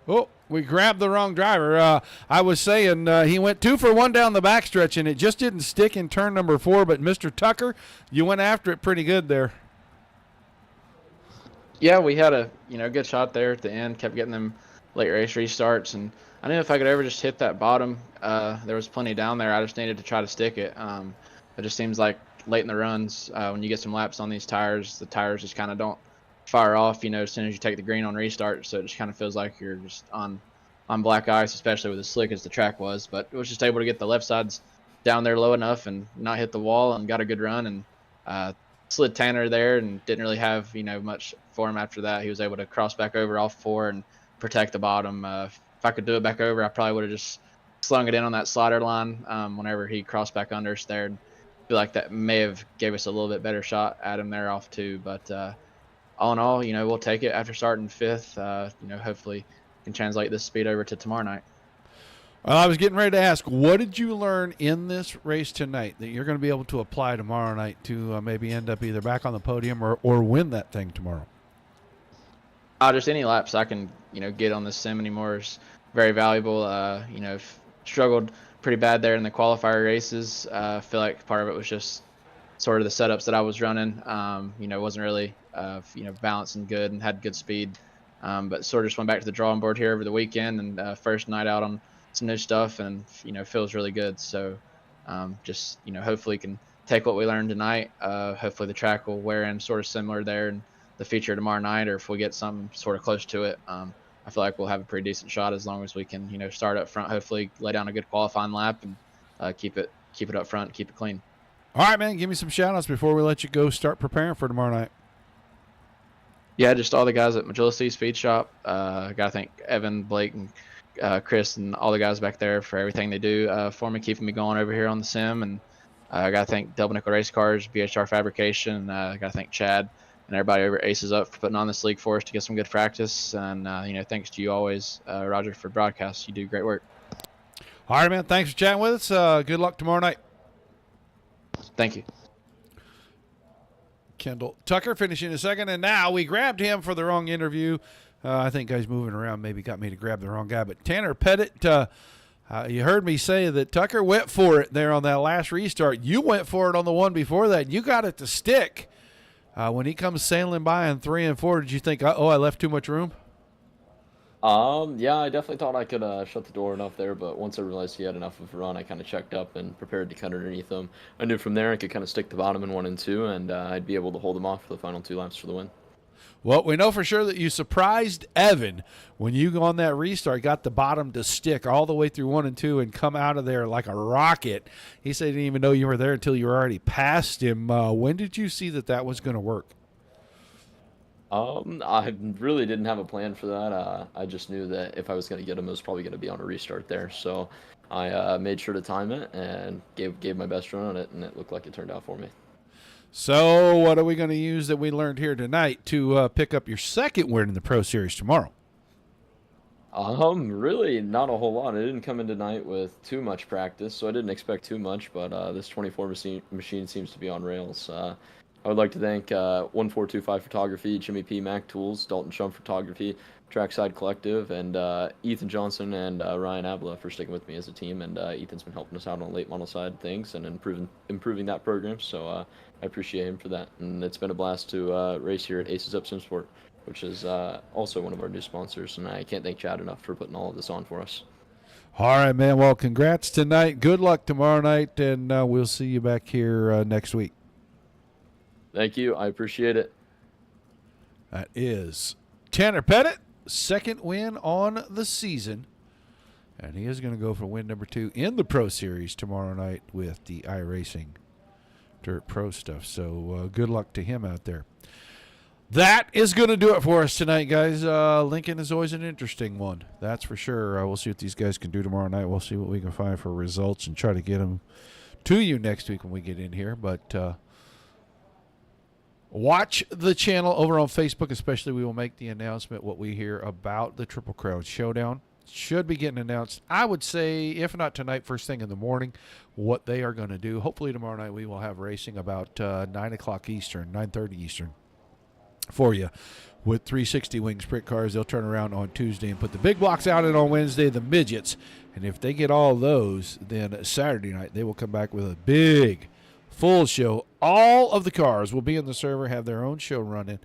Oh, we grabbed the wrong driver. I was saying he went 2 for 1 down the backstretch, and it just didn't stick in turn number 4, but Mr. Tucker, you went after it pretty good there. Yeah, we had a good shot there at the end. Kept getting them late race restarts, and I knew if I could ever just hit that bottom, there was plenty down there. I just needed to try to stick it. It just seems like late in the runs, when you get some laps on these tires, the tires just kind of don't fire off, as soon as you take the green on restart. So it just kind of feels like you're just on black ice, especially with as slick as the track was. But it was just able to get the left sides down there low enough and not hit the wall, and got a good run, and slid Tanner there and didn't really have much for him after that. He was able to cross back over all four and protect the bottom. If I could do it back over, I probably would have just slung it in on that slider line whenever he crossed back under us there. And I feel like that may have gave us a little bit better shot at him there off two. But all in all, we'll take it after starting fifth. Hopefully can translate this speed over to tomorrow night. Well, I was getting ready to ask, what did you learn in this race tonight that you're going to be able to apply tomorrow night to maybe end up either back on the podium or win that thing tomorrow? Just any laps I can, get on this sim anymore is very valuable. Struggled pretty bad there in the qualifier races. I feel like part of it was just sort of the setups that I was running. Wasn't really, balanced and good and had good speed. But sort of just went back to the drawing board here over the weekend, and first night out on some new stuff, and feels really good. So just hopefully can take what we learned tonight. Hopefully the track will wear in sort of similar there in the feature tomorrow night, or if we get something sort of close to it, I feel like we'll have a pretty decent shot as long as we can start up front, hopefully lay down a good qualifying lap, and keep it up front, keep it clean. All right, man, give me some shout outs before we let you go start preparing for tomorrow night. Yeah, just all the guys at Magility Speed Shop. I got to thank Evan, Blake, and Chris, and all the guys back there for everything they do for me, keeping me going over here on the sim. And I got to thank Double Nickel Race Cars, BHR Fabrication. I got to thank Chad and everybody over at AcesUp for putting on this league for us to get some good practice. And, thanks to you always, Roger, for broadcasts. You do great work. All right, man, thanks for chatting with us. Good luck tomorrow night. Thank you. Kendall Tucker finishing a second, and now we grabbed him for the wrong interview. I think guys moving around maybe got me to grab the wrong guy, but Tanner Pettit, you heard me say that Tucker went for it there on that last restart. You went for it on the one before that. You got it to stick. When he comes sailing by in 3 and 4, did you think, I left too much room? Yeah, I definitely thought I could shut the door enough there, but once I realized he had enough of a run, I kind of checked up and prepared to cut underneath him. I knew from there I could kind of stick the bottom in 1 and 2, and I'd be able to hold him off for the final 2 laps for the win. Well, we know for sure that you surprised Evan when you go on that restart, got the bottom to stick all the way through 1 and 2 and come out of there like a rocket. He said he didn't even know you were there until you were already past him. When did you see that was going to work? I really didn't have a plan for that. I just knew that if I was going to get him, it was probably going to be on a restart there. So I made sure to time it and gave my best run on it, and it looked like it turned out for me. So what are we going to use that we learned here tonight to pick up your second win in the Pro Series tomorrow? Really not a whole lot. I didn't come in tonight with too much practice, so I didn't expect too much, but this 24 machine seems to be on rails. I would like to thank 1425 Photography, Jimmy P. Mac Tools, Dalton Chum Photography, Trackside Collective, and Ethan Johnson and Ryan Abla for sticking with me as a team. And Ethan's been helping us out on the late model side things and improving that program. So I appreciate him for that. And it's been a blast to race here at AcesUp SimSports, which is also one of our new sponsors. And I can't thank Chad enough for putting all of this on for us. All right, man. Well, congrats tonight. Good luck tomorrow night, and we'll see you back here next week. Thank you. I appreciate it. That is Tanner Pettit, second win on the season. And he is going to go for win number 2 in the Pro Series tomorrow night with the iRacing Dirt Pro stuff. So good luck to him out there. That is going to do it for us tonight, guys. Lincoln is always an interesting one. That's for sure. We'll see what these guys can do tomorrow night. We'll see what we can find for results and try to get them to you next week when we get in here. But watch the channel over on Facebook, especially. We will make the announcement what we hear about the Triple Crown Showdown. Should be getting announced, I would say, if not tonight, first thing in the morning, what they are going to do. Hopefully tomorrow night we will have racing about 9 o'clock Eastern, 9:30 Eastern for you with 360 Wing Sprint cars. They'll turn around on Tuesday and put the big blocks out, and on Wednesday the midgets. And if they get all those, then Saturday night they will come back with a big full show. All of the cars will be in the server, have their own show running,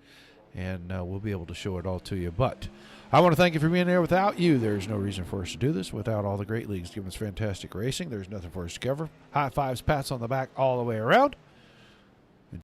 and we'll be able to show it all to you. But I want to thank you for being there. Without you, there's no reason for us to do this. Without all the great leagues giving us fantastic racing, there's nothing for us to cover. High fives, pats on the back all the way around.